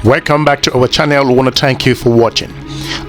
Welcome back to our channel. We want to thank you for watching.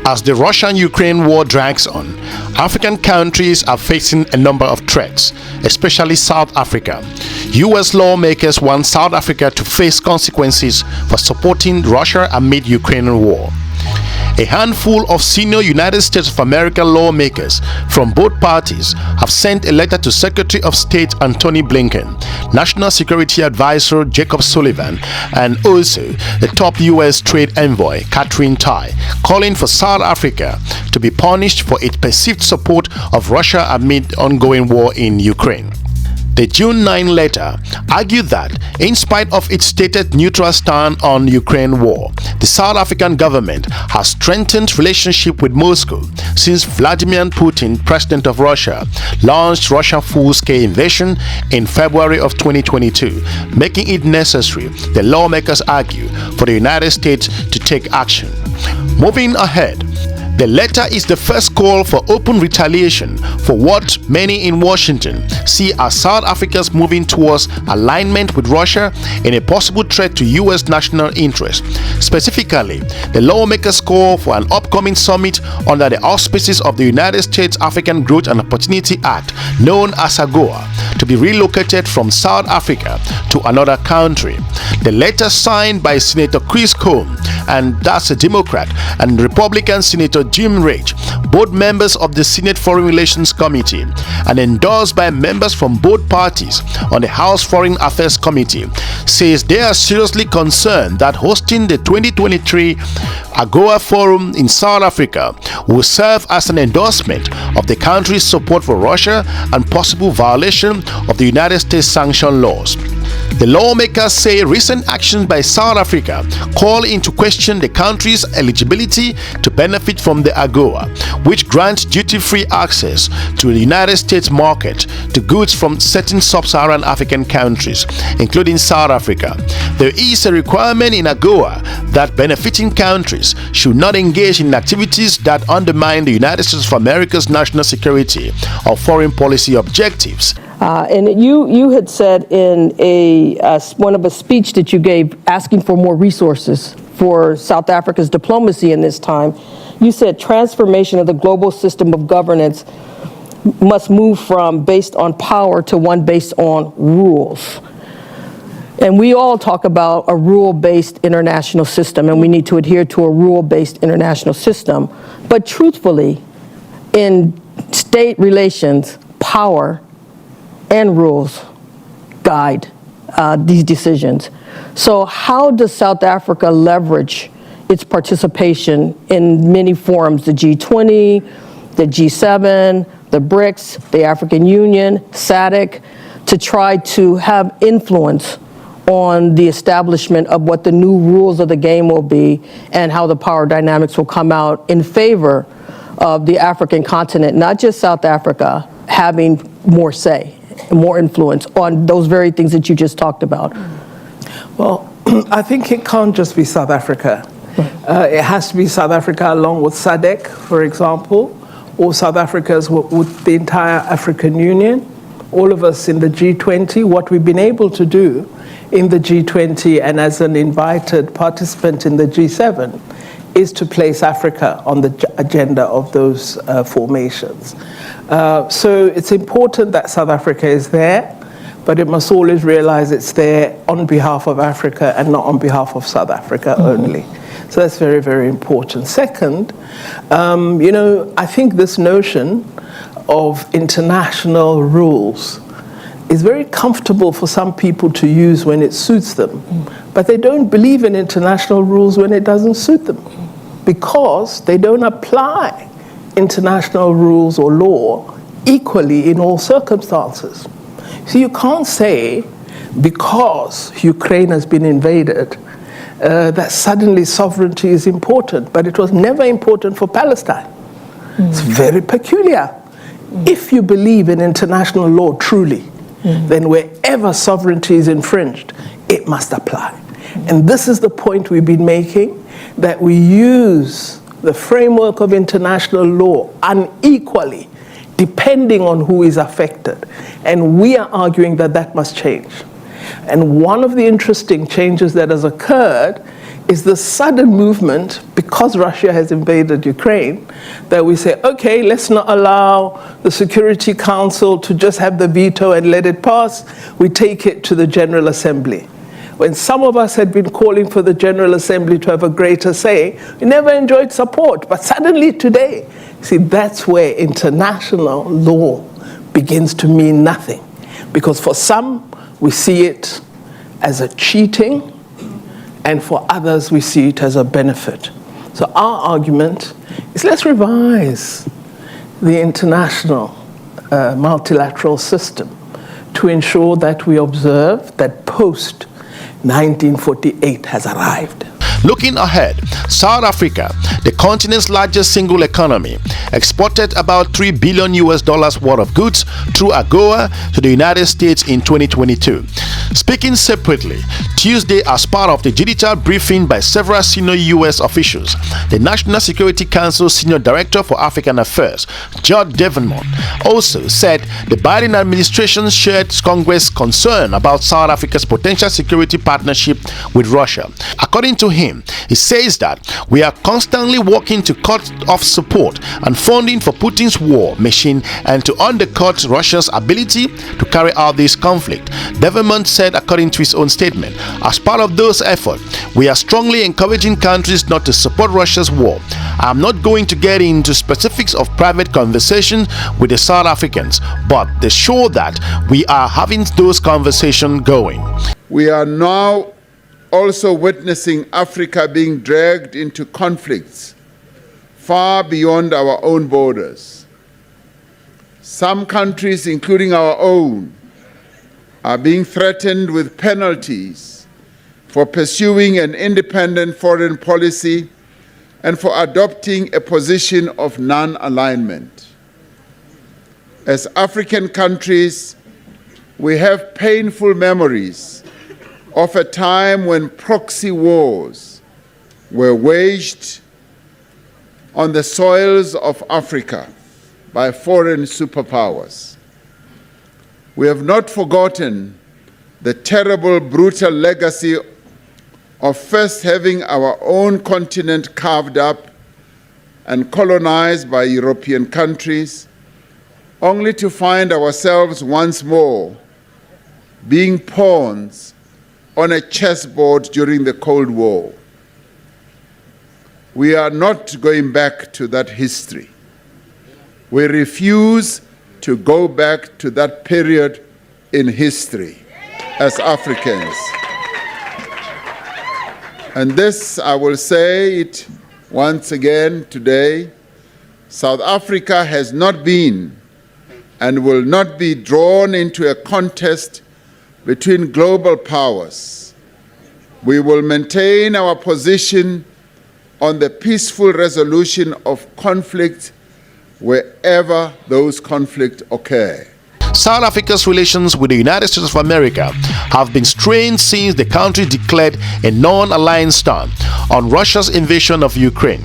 As the Russian-Ukraine war drags on, African countries are facing a number of threats, especially South Africa. US lawmakers want South Africa to face consequences for supporting Russia amid Ukrainian war. A handful of senior United States of America lawmakers from both parties have sent a letter to Secretary of State Antony Blinken, National Security Advisor Jacob Sullivan, and also the top US trade envoy Catherine Tai, calling for South Africa to be punished for its perceived support of Russia amid ongoing war in Ukraine. The June 9 letter argued that, in spite of its stated neutral stand on Ukraine war, the South African government has strengthened relationship with Moscow since Vladimir Putin, president of Russia, launched Russian full-scale invasion in February of 2022, making it necessary, the lawmakers argue, for the United States to take action. Moving ahead, the letter is the first call for open retaliation for what many in Washington see as South Africa's moving towards alignment with Russia in a possible threat to U.S. national interest. Specifically, the lawmakers call for an upcoming summit under the auspices of the United States African Growth and Opportunity Act, known as AGOA, to be relocated from South Africa to another country. The letter, signed by Senator Chris Combs, and that's a Democrat, and Republican Senator Jim Rage, both members of the Senate Foreign Relations Committee, and endorsed by members from both parties on the House Foreign Affairs Committee, says they are seriously concerned that hosting the 2023 AGOA Forum in South Africa will serve as an endorsement of the country's support for Russia and possible violation of the United States sanction laws. The lawmakers say recent actions by South Africa call into question the country's eligibility to benefit from the AGOA, which grants duty-free access to the United States market to goods from certain sub-Saharan African countries, including South Africa. There is a requirement in AGOA that benefiting countries should not engage in activities that undermine the United States of America's national security or foreign policy objectives. And you had said in one of a speech that you gave, asking for more resources for South Africa's diplomacy in this time, you said transformation of the global system of governance must move from based on power to one based on rules. And we all talk about a rule-based international system, and we need to adhere to a rule-based international system. But truthfully, in state relations, power and rules guide these decisions. So how does South Africa leverage its participation in many forums, the G20, the G7, the BRICS, the African Union, SADC, to try to have influence on the establishment of what the new rules of the game will be and how the power dynamics will come out in favor of the African continent, not just South Africa, having more say, more influence on those very things that you just talked about? Well, I think it can't just be South Africa. It has to be South Africa along with SADC, for example, or South Africa's with the entire African Union, all of us in the G20. What we've been able to do in the G20 and as an invited participant in the G7 is to place Africa on the agenda of those formations. So it's important that South Africa is there, but it must always realize it's there on behalf of Africa and not on behalf of South Africa only. So that's very, very important. Second, I think this notion of international rules is very comfortable for some people to use when it suits them, but they don't believe in international rules when it doesn't suit them, because they don't apply international rules or law equally in all circumstances. So you can't say because Ukraine has been invaded that suddenly sovereignty is important, but it was never important for Palestine. It's very peculiar. If you believe in international law truly, then wherever sovereignty is infringed, it must apply. And this is the point we've been making, that we use the framework of international law unequally, depending on who is affected. And we are arguing that that must change. And one of the interesting changes that has occurred is the sudden movement, because Russia has invaded Ukraine, that we say, okay, let's not allow the Security Council to just have the veto and let it pass. We take it to the General Assembly. When some of us had been calling for the General Assembly to have a greater say, we never enjoyed support. But suddenly today, see, that's where international law begins to mean nothing. Because for some, we see it as a cheating, and for others, we see it as a benefit. So our argument is, let's revise the international multilateral system to ensure that we observe that post-1948 has arrived. Looking ahead, South Africa, the continent's largest single economy, exported about $3 billion worth of goods through AGOA to the United States in 2022. Speaking separately, Tuesday as part of the digital briefing by several senior U.S. officials, the National Security Council Senior Director for African Affairs, George Devenmont, also said the Biden administration shared Congress' concern about South Africa's potential security partnership with Russia. According to him, he says that we are constantly working to cut off support and funding for Putin's war machine and to undercut Russia's ability to carry out this conflict. Devenmont said, according to his own statement, as part of those efforts, we are strongly encouraging countries not to support Russia's war. I am not going to get into specifics of private conversations with the South Africans, but they show that we are having those conversations going. We are now also witnessing Africa being dragged into conflicts far beyond our own borders. Some countries, including our own, are being threatened with penalties for pursuing an independent foreign policy and for adopting a position of non-alignment. As African countries, we have painful memories of a time when proxy wars were waged on the soils of Africa by foreign superpowers. We have not forgotten the terrible, brutal legacy of first having our own continent carved up and colonized by European countries, only to find ourselves once more being pawns on a chessboard during the Cold War. We are not going back to that history. We refuse to go back to that period in history as Africans. And this, I will say it once again today, South Africa has not been and will not be drawn into a contest between global powers. We will maintain our position on the peaceful resolution of conflict wherever those conflicts occur. South Africa's relations with the United States of America have been strained since the country declared a non-aligned stand on Russia's invasion of Ukraine.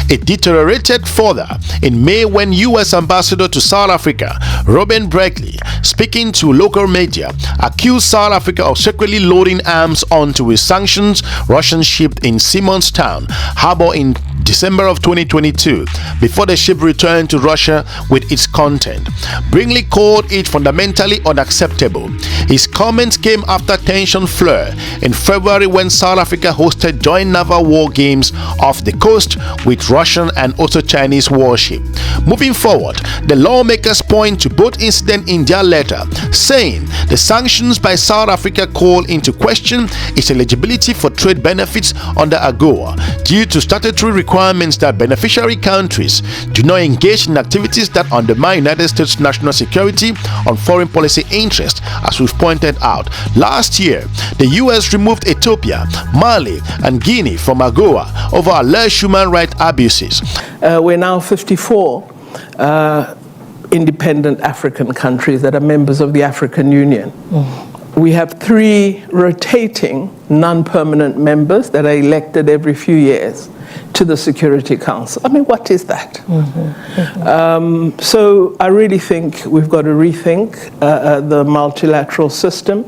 It deteriorated further in May when U.S. Ambassador to South Africa, Robin Bradley, speaking to local media, accused South Africa of secretly loading arms onto a sanctioned Russian ship in Simonstown Harbor in December of 2022 before the ship returned to Russia with its content. Bradley called it fundamentally unacceptable. His comments came after tension flared in February when South Africa hosted joint naval war games off the coast with Russian and also Chinese warship. Moving forward, the lawmakers point to both incidents in their letter, saying the sanctions by South Africa call into question its eligibility for trade benefits under AGOA due to statutory requirements that beneficiary countries do not engage in activities that undermine United States national security or foreign policy interests, as we've pointed out. Last year, the U.S. removed Ethiopia, Mali, and Guinea from AGOA over alleged human rights abuses. We're now 54 independent African countries that are members of the African Union. We have 3 rotating non-permanent members that are elected every few years to the Security Council. I mean, what is that? So I really think we've got to rethink the multilateral system,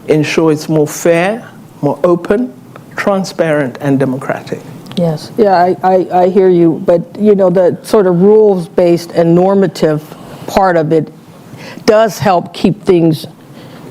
ensure it's more fair, more open, transparent, and democratic. Yes, yeah, I hear you, but you know, the sort of rules-based and normative part of it does help keep things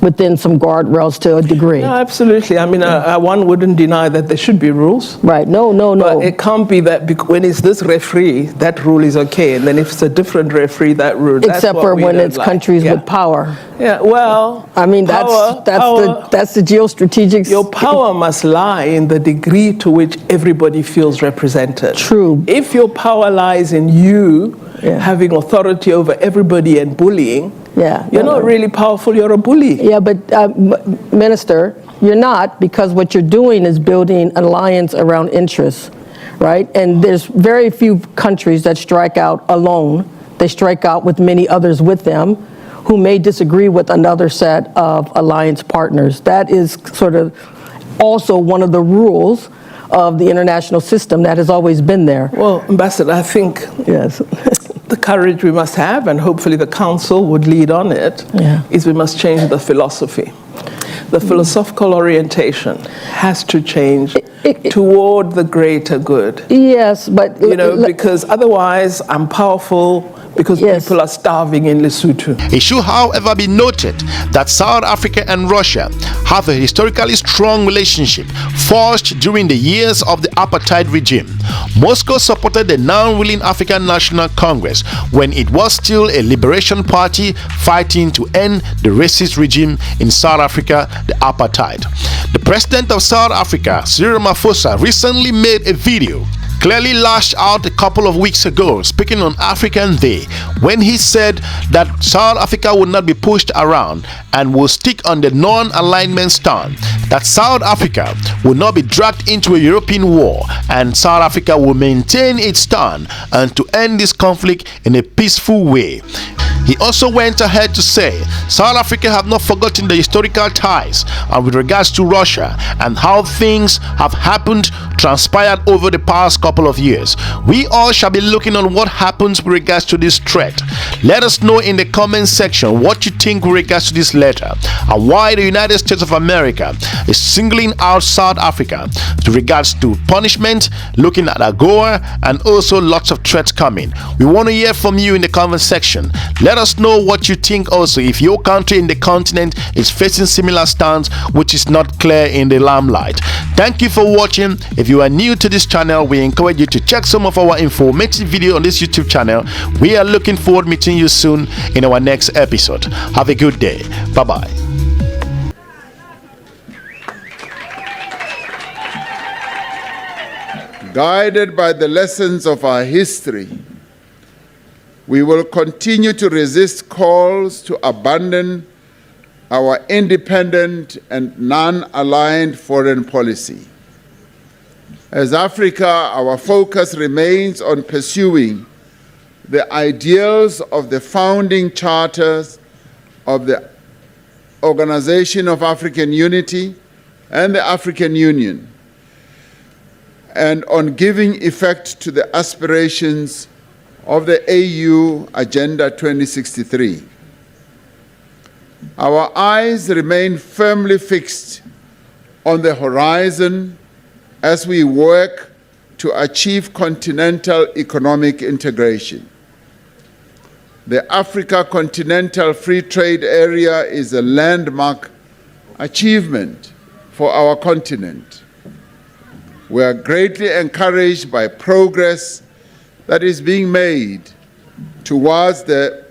within some guardrails to a degree. No, absolutely. I mean, one wouldn't deny that there should be rules. Right, no. But it can't be that when it's this referee, that rule is okay, and then if it's a different referee, that rule, that's Except what for we when don't it's like. countries with power. Yeah, well, I mean, power, that's the geostrategic. your power must lie in the degree to which everybody feels represented. True. If your power lies in you having authority over everybody and bullying, you're not really powerful, you're a bully. Yeah, but Minister, you're not, because what you're doing is building an alliance around interests, right? And there's very few countries that strike out alone. They strike out with many others with them who may disagree with another set of alliance partners. That is sort of also one of the rules of the international system that has always been there. Well, Ambassador, I think the courage we must have, and hopefully the Council would lead on it, is we must change the philosophy. The philosophical orientation has to change toward the greater good. Yes, but because otherwise I'm powerful because people are starving in Lesotho. It should, however, be noted that South Africa and Russia have a historically strong relationship forged during the years of the apartheid regime. Moscow supported the now-ruling African National Congress when it was still a liberation party fighting to end the racist regime in South Africa, the apartheid. The president of South Africa, Cyril Ramaphosa, recently made a video clearly lashed out a couple of weeks ago, speaking on African Day, when he said that South Africa would not be pushed around and will stick on the non-alignment stand, that South Africa will not be dragged into a European war, and South Africa will maintain its stand and to end this conflict in a peaceful way. He also went ahead to say South Africa have not forgotten the historical ties with regards to Russia and how things have transpired over the past couple of years. We all shall be looking on what happens with regards to this threat. Let us know in the comment section what you think with regards to this letter and why the United States of America is singling out South Africa with regards to punishment, looking at AGOA, and also lots of threats coming. We want to hear from you in the comment section. Let us know what you think also, if your country in the continent is facing similar stands which is not clear in the limelight. Thank you for watching. If you are new to this channel, we encourage you to check some of our informative videos on this YouTube channel. We are looking forward to meeting you soon in our next episode. Have a good day. Bye-bye. Guided by the lessons of our history, we will continue to resist calls to abandon our independent and non-aligned foreign policy. As Africa, our focus remains on pursuing the ideals of the founding charters of the Organization of African Unity and the African Union, and on giving effect to the aspirations of the AU Agenda 2063. Our eyes remain firmly fixed on the horizon as we work to achieve continental economic integration. The Africa Continental Free Trade Area is a landmark achievement for our continent. We are greatly encouraged by progress that is being made towards the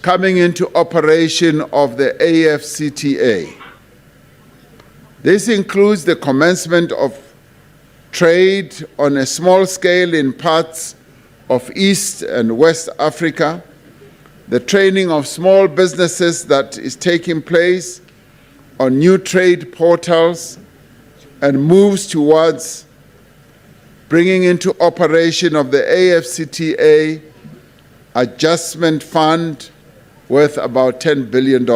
coming into operation of the AfCFTA. This includes the commencement of trade on a small scale in parts of East and West Africa, the training of small businesses that is taking place on new trade portals, and moves towards bringing into operation of the AfCFTA Adjustment Fund worth about $10 billion.